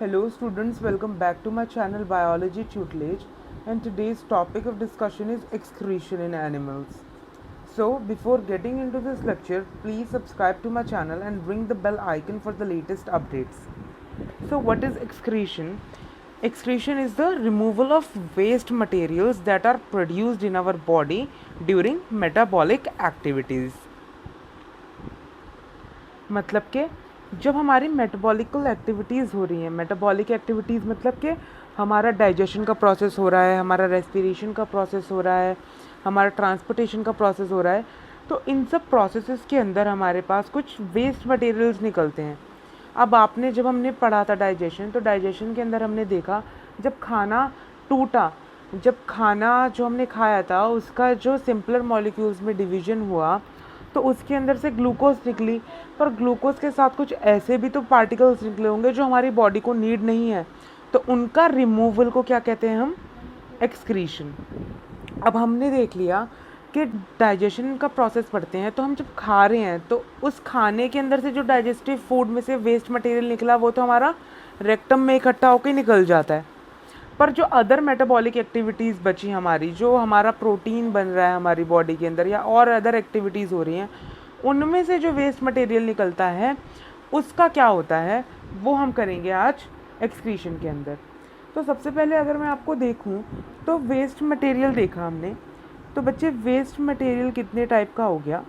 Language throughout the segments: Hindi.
Hello students, welcome back to my channel Biology Tutelage, and today's topic of discussion is excretion in animals. So before getting into this lecture, please subscribe to my channel and ring the bell icon for the latest updates. So what is excretion? Excretion is the removal of waste materials that are produced in our body during metabolic activities. मतलब कि जब हमारी मेटाबॉलिकल एक्टिविटीज़ हो रही हैं, मेटाबॉलिक एक्टिविटीज़ मतलब कि हमारा डाइजेशन का प्रोसेस हो रहा है, हमारा रेस्पिरेशन का प्रोसेस हो रहा है, हमारा ट्रांसपोर्टेशन का प्रोसेस हो रहा है, तो इन सब प्रोसेसेस के अंदर हमारे पास कुछ वेस्ट मटेरियल्स निकलते हैं. अब आपने जब हमने पढ़ा था डाइजेशन, तो डाइजेशन के अंदर हमने देखा जब खाना टूटा, जब खाना जो हमने खाया था उसका जो सिंपलर मॉलिक्यूल्स में डिवीज़न हुआ तो उसके अंदर से ग्लूकोज निकली, पर ग्लूकोज के साथ कुछ ऐसे भी तो पार्टिकल्स निकले होंगे जो हमारी बॉडी को नीड नहीं है, तो उनका रिमूवल को क्या कहते हैं हम? एक्सक्रीशन. अब हमने देख लिया कि डाइजेशन का प्रोसेस पढ़ते हैं, तो हम जब खा रहे हैं तो उस खाने के अंदर से जो डाइजेस्टिव फूड में से वेस्ट मटेरियल निकला वो तो हमारा रेक्टम में इकट्ठा होकर निकल जाता है, पर जो अदर मेटाबॉलिक एक्टिविटीज़ बची हमारी, जो हमारा प्रोटीन बन रहा है हमारी बॉडी के अंदर या और अदर एक्टिविटीज़ हो रही हैं, उनमें से जो वेस्ट मटेरियल निकलता है उसका क्या होता है वो हम करेंगे आज एक्सक्रीशन के अंदर. तो सबसे पहले अगर मैं आपको देखूं तो वेस्ट मटेरियल देखा हमने, तो बच्चे वेस्ट मटेरियल कितने टाइप का हो गया?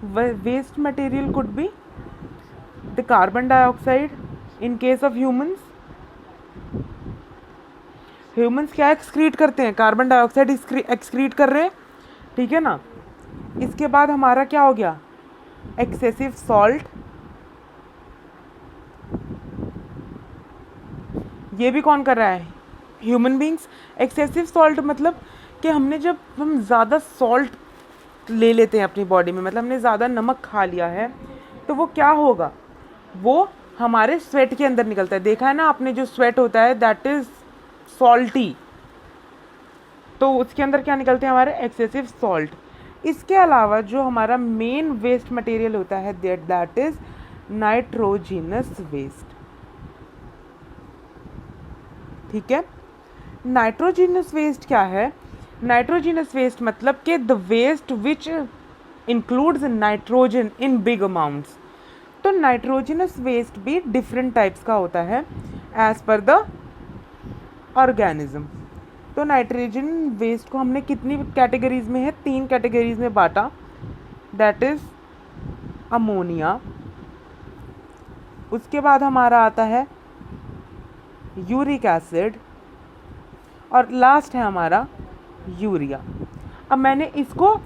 Waste material could be the carbon dioxide in case of humans. Humans क्या एक्सक्रीट करते हैं? कार्बन डाइऑक्साइड एक्सक्रीट कर रहे हैं, ठीक है ना. इसके बाद हमारा क्या हो गया? Excessive salt. ये भी कौन कर रहा है? Human beings. एक्सेसिव सॉल्ट मतलब कि जब हम ज़्यादा सॉल्ट ले लेते हैं अपनी बॉडी में, मतलब हमने ज़्यादा नमक खा लिया है, तो वो क्या होगा? वो हमारे स्वेट के अंदर निकलता है. देखा है ना आपने, जो स्वेट होता है दैट इज़ सॉल्टी, तो उसके अंदर क्या निकलते हैं? हमारे एक्सेसिव सॉल्ट. इसके अलावा जो हमारा मेन वेस्ट मटेरियल होता है दैट इज नाइट्रोजिनस वेस्ट. ठीक है. नाइट्रोजिनस वेस्ट क्या है? नाइट्रोजिनस वेस्ट मतलब कि the waste which includes nitrogen in big amounts. तो नाइट्रोजिनस वेस्ट भी डिफरेंट टाइप्स का होता है एज पर द ऑर्गेनिज्म. तो नाइट्रोजन वेस्ट को हमने कितनी कैटेगरीज में है? 3 कैटेगरीज में बांटा, दैट इज अमोनिया. उसके बाद हमारा आता है यूरिक एसिड, और लास्ट है हमारा यूरिया. अब मैंने इसको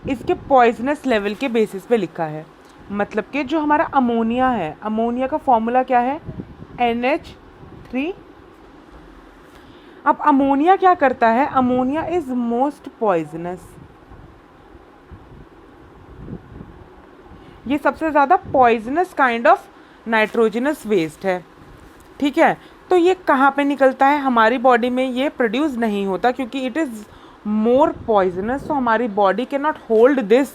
इसके पॉइजनस लेवल के बेसिस पे लिखा है. मतलब कि जो हमारा अमोनिया है, अमोनिया का फॉर्मूला क्या है? NH3. अब अमोनिया क्या करता है? Ammonia is most poisonous. ये सबसे ज़्यादा poisonous kind of nitrogenous waste है. ठीक है. तो ये कहाँ पे निकलता है? हमारी बॉडी में ये प्रोड्यूस नहीं होता क्योंकि इट इज़ मोर पॉइजनस, तो हमारी body can not hold this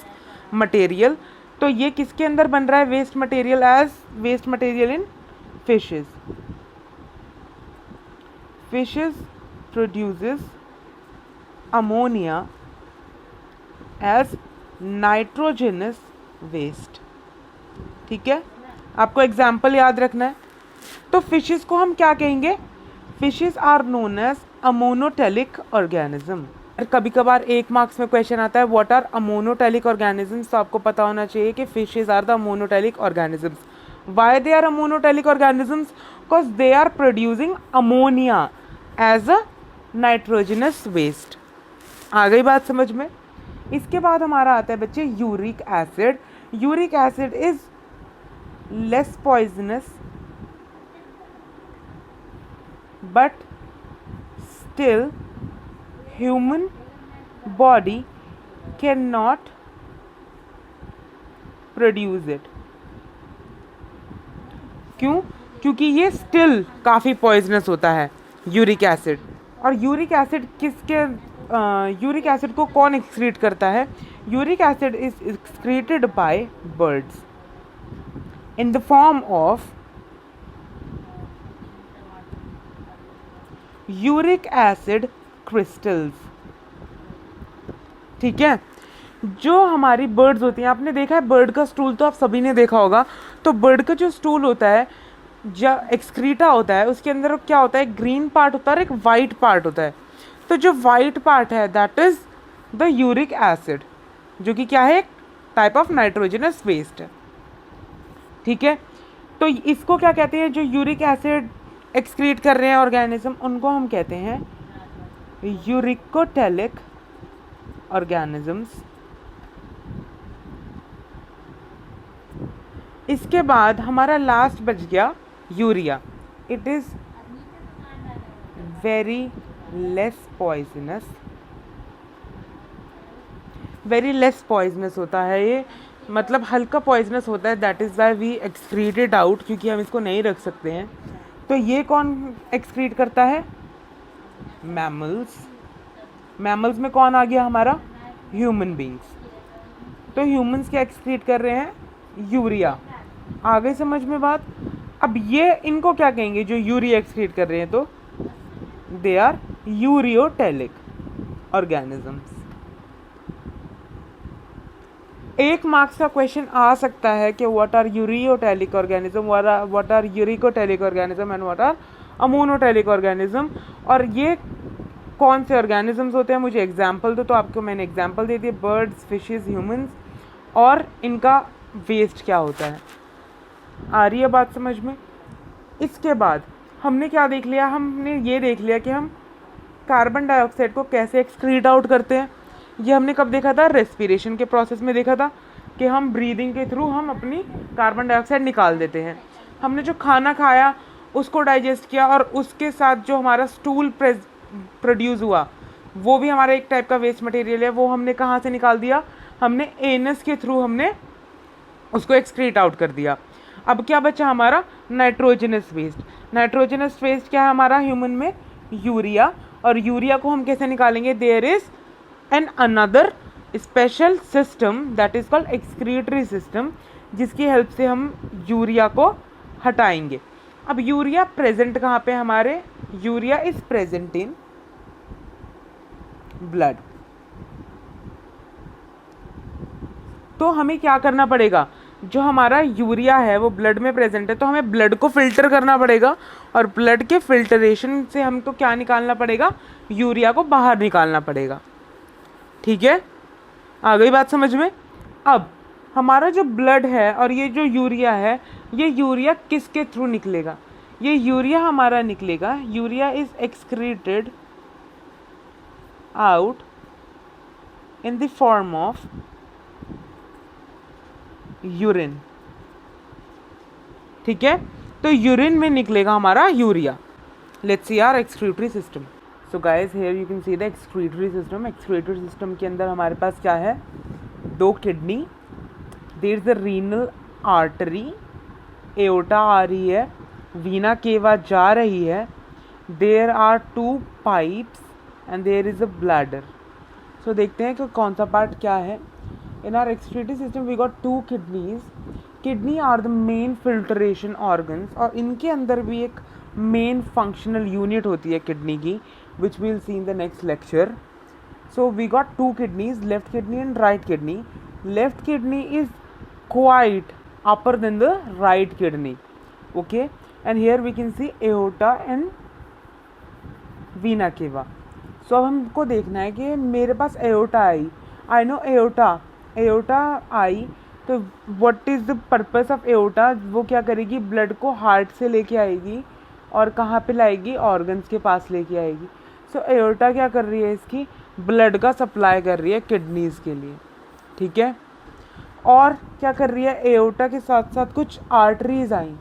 material. तो ये किसके अंदर बन रहा है waste material? As waste material in fishes. Fishes produces ammonia as nitrogenous waste. ठीक है. आपको एग्जाम्पल याद रखना है. तो फिशेस को हम क्या कहेंगे? Fishes are known as ammonotelic organism. कभी कभार 1 मार्क्स में क्वेश्चन आता है व्हाट आर अमोनोटेलिक ऑर्गेनिजम्स. तो आपको पता होना चाहिए कि fishes are the ammonotelic organisms. Why they are ammonotelic organisms? Because they are producing ammonia as a nitrogenous waste. आ गई बात समझ में? इसके बाद हमारा आता है बच्चे uric acid. Uric acid is less poisonous but still human body can not produce it. क्यों? क्योंकि ये स्टिल काफ़ी पॉइजनस होता है यूरिक एसिड. और यूरिक एसिड यूरिक एसिड को कौन एक्सक्रीट करता है? Uric acid is excreted by birds in the form of uric acid crystals. ठीक है, जो हमारी बर्ड्स होती हैं, आपने देखा है बर्ड का स्टूल तो आप सभी ने देखा होगा। तो बर्ड का जो स्टूल होता है, जब एक्सक्रीटा होता है, उसके अंदर क्या होता है, ग्रीन पार्ट होता है और एक वाइट पार्ट होता है। तो जो वाइट पार्ट है that is the uric acid, जो कि क्या है, एक टाइप ऑफ नाइट्रोजनस वेस्ट है। ठीक है, तो इसको क्या कहते हैं, जो यूरिक एसिड एक्सक्रीट कर रहे हैं ऑर्गेनिज्म, उनको हम कहते हैं यूरिकोटेलिक ऑर्गेनिजम्स। इसके बाद हमारा लास्ट बच गया urea. It is very less poisonous, very less poisonous होता है ये, मतलब हल्का पॉइजनस होता है। That is why we excrete it out, क्योंकि हम इसको नहीं रख सकते हैं। तो ये कौन एक्सक्रीट करता है, मैमल्स। मैमल्स में कौन आ गया हमारा, ह्यूमन बींग्स। तो ह्यूमंस क्या एक्सक्रीट कर रहे हैं, यूरिया। आ गई समझ में बात। अब ये इनको क्या कहेंगे, जो यूरिया एक्सक्रीट कर रहे हैं, तो दे आर यूरियोटेलिक ऑर्गेनिजम्स। एक मार्क्स का क्वेश्चन आ सकता है कि what are ureotelic organism, what are uricotelic organism and what are ammonotelic organism, और ये कौन से ऑर्गेनिजम्स होते हैं, मुझे एग्जाम्पल दो। तो आपको मैंने एग्जाम्पल दे दिए, बर्ड्स, फिशेस, ह्यूमंस, और इनका वेस्ट क्या होता है। आ रही है बात समझ में। इसके बाद हमने क्या देख लिया, हमने ये देख लिया कि हम कार्बन डाइऑक्साइड को कैसे एक्सक्रीट आउट करते हैं। ये हमने कब देखा था, रेस्पिरेशन के प्रोसेस में देखा था कि हम ब्रीदिंग के थ्रू हम अपनी कार्बन डाइऑक्साइड निकाल देते हैं। हमने जो खाना खाया उसको डाइजेस्ट किया, और उसके साथ जो हमारा स्टूल प्रोड्यूस हुआ वो भी हमारा एक टाइप का वेस्ट मटेरियल है। वो हमने कहाँ से निकाल दिया, हमने एनस के थ्रू हमने उसको एक्सक्रीट आउट कर दिया। अब क्या बचा हमारा, नाइट्रोजनस वेस्ट। नाइट्रोजनस वेस्ट क्या है हमारा ह्यूमन में, यूरिया। और यूरिया को हम कैसे निकालेंगे, there is an another special system that is called excretory system, जिसकी हेल्प से हम यूरिया को हटाएंगे। अब यूरिया प्रेजेंट कहाँ पे हमारे, urea is present in blood. तो हमें क्या करना पड़ेगा, जो हमारा यूरिया है वो ब्लड में प्रेजेंट है, तो हमें ब्लड को फिल्टर करना पड़ेगा, और ब्लड के फिल्टरेशन से हमको क्या निकालना पड़ेगा, यूरिया को बाहर निकालना पड़ेगा। ठीक है, आ गई बात समझ में। अब हमारा जो ब्लड है और ये जो यूरिया है, ये यूरिया किसके थ्रू निकलेगा, ये यूरिया हमारा निकलेगा, urea is excreted out in the form of urine. ठीक है, तो यूरिन में निकलेगा हमारा urea. Let's see our excretory system. So guys, here you can see the excretory system. Excretory system के अंदर हमारे पास क्या है, दो kidney, there is a renal artery, aorta आ रही है, वीना केवा जा रही है, there are two pipes and there is a bladder. So देखते हैं कि कौन सा पार्ट क्या है। In our excretory system we got two kidneys. Kidney are the main filtration organs, और इनके अंदर भी एक main functional unit होती है किडनी की, which we'll see in the next lecture. So we got two kidneys, left kidney and right kidney. Left kidney is quite upper than the right kidney. Okay, and here we can see aorta and vena cava. So अब हमको देखना है कि मेरे पास aorta I, I know aorta आई, तो what is the purpose of aorta, वो क्या करेगी, ब्लड को हार्ट से लेके आएगी और कहाँ पे लाएगी, ऑर्गन्स के पास लेके आएगी। सो एओर्टा क्या कर रही है, इसकी ब्लड का सप्लाई कर रही है किडनीज़ के लिए। ठीक है, और क्या कर रही है, एओर्टा के साथ साथ कुछ आर्टरीज आई,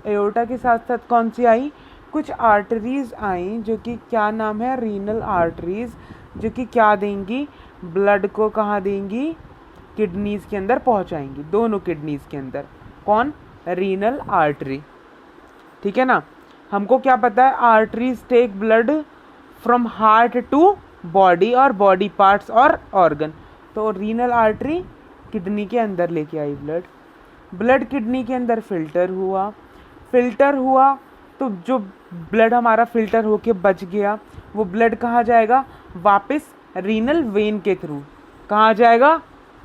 एओर्टा के साथ साथ कौन सी आई, कुछ आर्टरीज आई, जो कि क्या नाम है, रीनल आर्टरीज, जो कि क्या देंगी, ब्लड को कहाँ देंगी, किडनीज़ के अंदर पहुंचाएंगी, दोनों किडनीज़ के अंदर। कौन, रीनल आर्टरी। ठीक है ना, हमको क्या पता है, arteries take blood from heart to body और बॉडी पार्ट्स और ऑर्गन। तो रीनल आर्टरी किडनी के अंदर लेके आई ब्लड, ब्लड किडनी के अंदर फिल्टर हुआ तो जो ब्लड हमारा फिल्टर होके बच गया वो ब्लड कहाँ जाएगा, वापस रीनल वेन के थ्रू कहाँ जाएगा,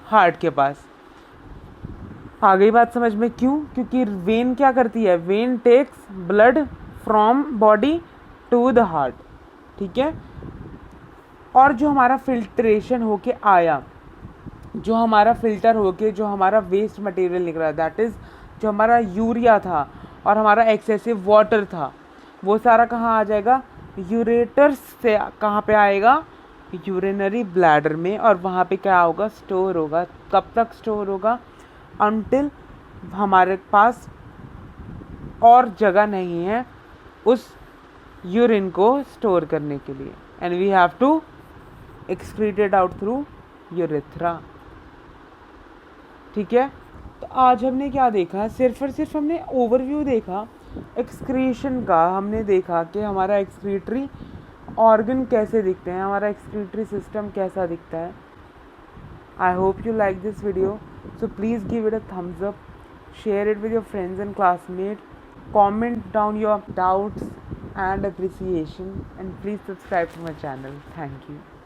हार्ट के पास। आ गई बात समझ में? क्यों? क्योंकि वेन क्या करती है, vein takes blood from body to the heart, ठीक है। और जो हमारा फिल्ट्रेशन होके आया, जो हमारा फिल्टर होके जो हमारा वेस्ट मटेरियल निकला, दैट इज़ जो हमारा यूरिया था और हमारा एक्सेसिव वाटर था, वो सारा कहाँ आ जाएगा, यूरेटर्स से कहाँ पे आएगा, यूरिनरी ब्लैडर में। और वहाँ पे क्या होगा, स्टोर होगा। कब तक स्टोर होगा, अनटिल हमारे पास और जगह नहीं है उस यूरिन को स्टोर करने के लिए, and we have to excrete it out through urethra, ठीक है। तो आज हमने क्या देखा, सिर्फ और सिर्फ हमने ओवरव्यू देखा एक्सक्रीशन का। हमने देखा कि हमारा एक्सक्रीटरी ऑर्गन कैसे दिखते हैं, हमारा एक्सक्रीटरी सिस्टम कैसा दिखता है। I hope you like this video, so please give it a thumbs up, share it with your friends and classmates, comment down your doubts and appreciation, and please subscribe to my channel. Thank you.